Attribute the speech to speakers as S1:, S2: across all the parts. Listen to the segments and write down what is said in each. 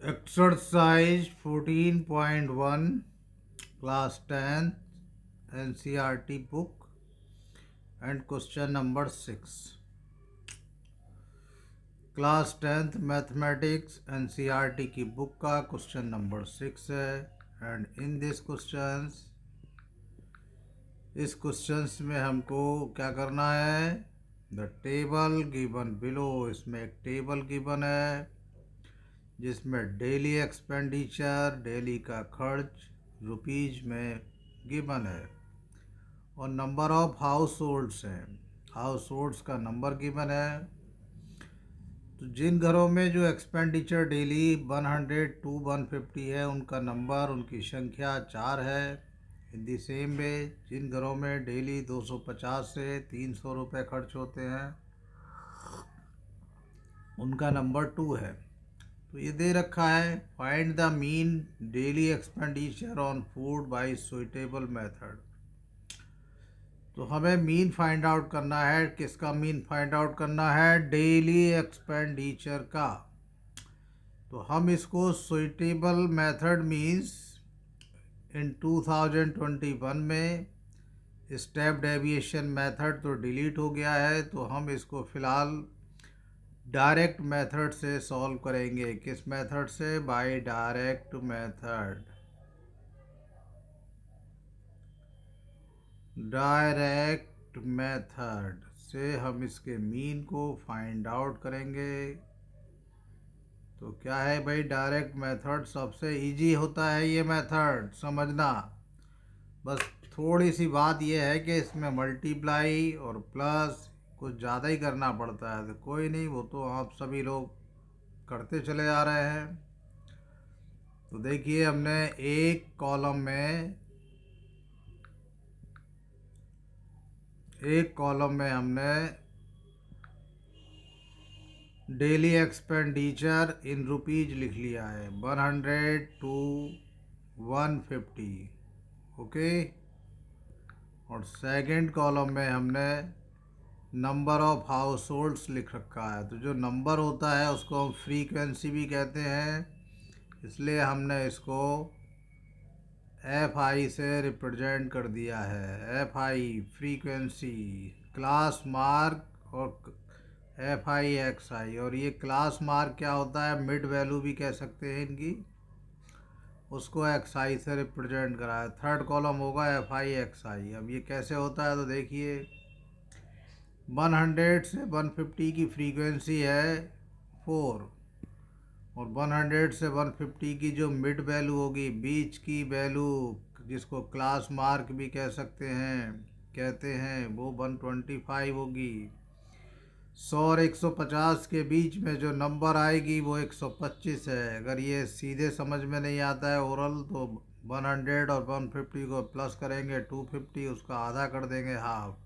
S1: Exercise 14.1 Class 10 NCERT book and question number 6. Class 10th mathematics NCERT की book का question number 6 है and in this questions इस questions में हमको क्या करना है द टेबल गिवन बिलो। इसमें एक टेबल गिवन है जिसमें डेली एक्सपेंडिचर डेली का खर्च रुपीज में गिवन है और नंबर ऑफ हाउस होल्ड्स हैं, हाउस होल्ड्स का नंबर गिवन है। तो जिन घरों में जो एक्सपेंडिचर डेली 100 to 150 है उनका नंबर उनकी संख्या 4 है। इन दी सेम वे जिन घरों में डेली 250 से 300 रुपये खर्च होते हैं उनका नंबर 2 है। तो ये दे रखा है find the mean daily expenditure on food by suitable method. तो हमें मीन फाइंड आउट करना है। किसका मीन फाइंड आउट करना है? डेली एक्सपेंडिचर का। तो हम इसको सुइटेबल मेथड मीन्स इन 2021 में स्टेप डेविएशन मेथड तो डिलीट हो गया है, तो हम इसको फ़िलहाल डायरेक्ट मेथड से सॉल्व करेंगे। किस मेथड से? By direct method. Direct method से हम इसके मीन को फाइंड आउट करेंगे। तो क्या है भाई डायरेक्ट मेथड? सबसे इजी होता है ये मेथड, समझना। बस थोड़ी सी बात ये है कि इसमें मल्टीप्लाई और प्लस कुछ ज़्यादा ही करना पड़ता है। तो कोई नहीं, वो तो आप सभी लोग करते चले आ रहे हैं। तो देखिए हमने एक कॉलम में हमने डेली एक्सपेंडिचर इन रुपीज लिख लिया है 100 to 150। ओके। और सेकंड कॉलम में हमने नंबर ऑफ हाउस होल्ड्स लिख रखा है। तो जो नंबर होता है उसको हम फ्रीक्वेंसी भी कहते हैं, इसलिए हमने इसको FI से रिप्रेजेंट कर दिया है। FI फ्रीक्वेंसी, क्लास मार्क और FI XI। और ये क्लास मार्क क्या होता है? मिड वैल्यू भी कह सकते हैं इनकी, उसको XI से रिप्रेजेंट करा है। थर्ड कॉलम होगा FI XI। अब ये कैसे होता है? तो देखिए 100 से 150 की फ्रीक्वेंसी है 4 और 100 से 150 की जो मिड वैल्यू होगी, बीच की वैल्यू, जिसको क्लास मार्क भी कहते हैं वो 125 होगी। 100 और 150 के बीच में जो नंबर आएगी वो 125 है। अगर ये सीधे समझ में नहीं आता है ओरल, तो 100 और 150 को प्लस करेंगे 250, उसका आधा कर देंगे हाफ।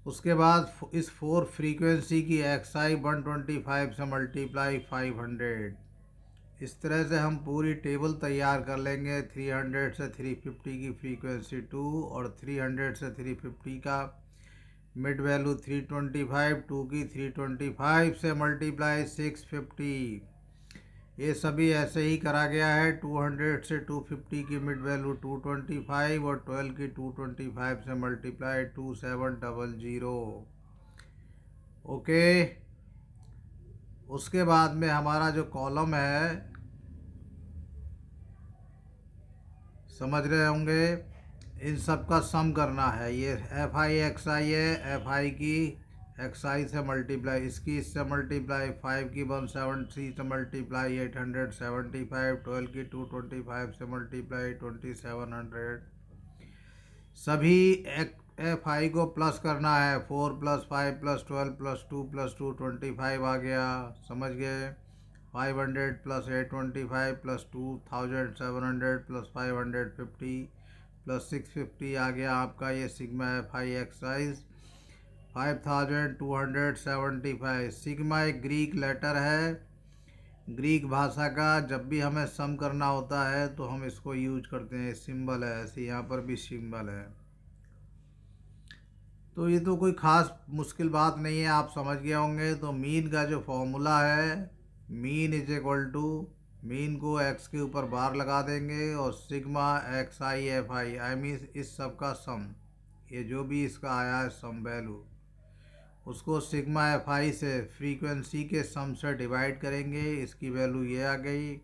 S1: उसके बाद इस 4 फ्रीक्वेंसी की XI 125 से मल्टीप्लाई 500। इस तरह से हम पूरी टेबल तैयार कर लेंगे। 300 से 350 की फ्रीक्वेंसी 2 और 300 से 350 का मिड वैल्यू 325, 2 की 325 से मल्टीप्लाई 650। ये सभी ऐसे ही करा गया है। 200 से 250 की मिड वैल्यू 225 और 12 की 225 से मल्टीप्लाई 2700। ओके। उसके बाद में हमारा जो कॉलम है, समझ रहे होंगे, इन सब का सम करना है। ये FI XI है, FI की XI से मल्टीप्लाई, इसकी इससे मल्टीप्लाई, 5 की 170 से मल्टीप्लाई 875, 12 की 225 से मल्टीप्लाई 2700। सभी FI को प्लस करना है। 4 + 5 + 12 + 2 + 2 25 आ गया, समझ गए। 500 + 825 + 2700 + 550 + 650 आ गया आपका ये सिग्मा FI एक्साइज 5275। सिग्मा एक ग्रीक लेटर है, ग्रीक भाषा का। जब भी हमें सम करना होता है तो हम इसको यूज करते हैं, सिंबल है ऐसे, यहाँ पर भी सिंबल है। तो ये तो कोई ख़ास मुश्किल बात नहीं है, आप समझ गए होंगे। तो मीन का जो फॉर्मूला है mean is equal to, mean को एक्स के ऊपर बार लगा देंगे और sigma x i f i, I mean इस सब का सम, ये जो भी इसका आया है सम वैल्यू, उसको सिग्मा एफ आई से फ्रीक्वेंसी के सम से डिवाइड करेंगे, इसकी वैल्यू ये आ गई।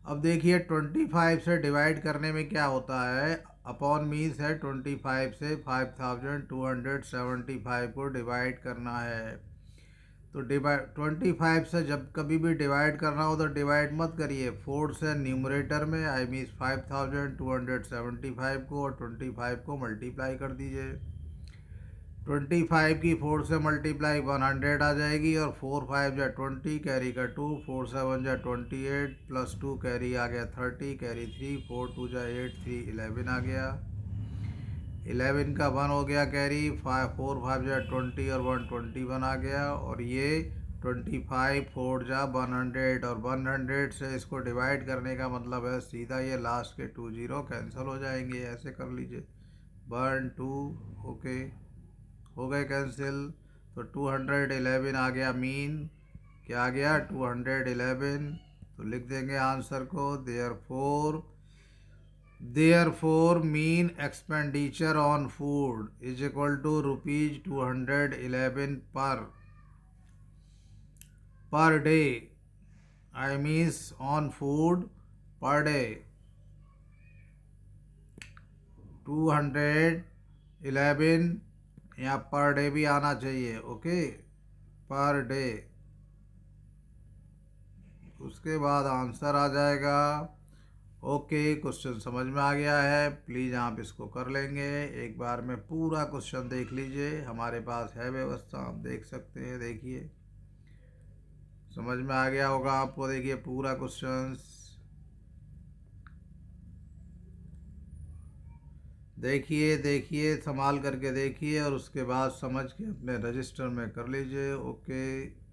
S1: अब देखिए 25 से डिवाइड करने में क्या होता है, अपॉन मीन्स है 25 से 5275 को डिवाइड करना है। तो डिवाइड 25 से जब कभी भी डिवाइड करना हो तो डिवाइड मत करिए, 4 से न्यूमरेटर में आई मीन 5275 को और 25 को मल्टीप्लाई कर दीजिए। 25 की 4 से मल्टीप्लाई 100 आ जाएगी और 4 5 जा 20, कैरी का 2, 4 7 जा 28 प्लस 2 कैरी आ गया 30, कैरी 3, 4 2 जा 8, 3 11 आ गया, 11 का 1 हो गया कैरी, 4 5 जा 20 और 1 21 आ गया, और ये 25 4 जा 100 और 100 से इसको डिवाइड करने का मतलब है सीधा ये लास्ट के 2 0 कैंसिल हो जाएंगे, ऐसे कर लीजिए 1 2, ओके हो गए कैंसिल। तो 211 आ गया मीन, क्या आ गया 211, तो लिख देंगे आंसर को, therefore mean expenditure on food is equal to ₹211 per day, I means on food per day, 211 यहाँ पर डे भी आना चाहिए, ओके पर डे, उसके बाद आंसर आ जाएगा। ओके क्वेश्चन समझ में आ गया है, प्लीज़ आप इसको कर लेंगे, एक बार में पूरा क्वेश्चन देख लीजिए, हमारे पास है व्यवस्था, आप देख सकते हैं, देखिए समझ में आ गया होगा आपको, देखिए पूरा क्वेश्चन देखिए संभाल करके देखिए और उसके बाद समझ के अपने रजिस्टर में कर लीजिए, ओके।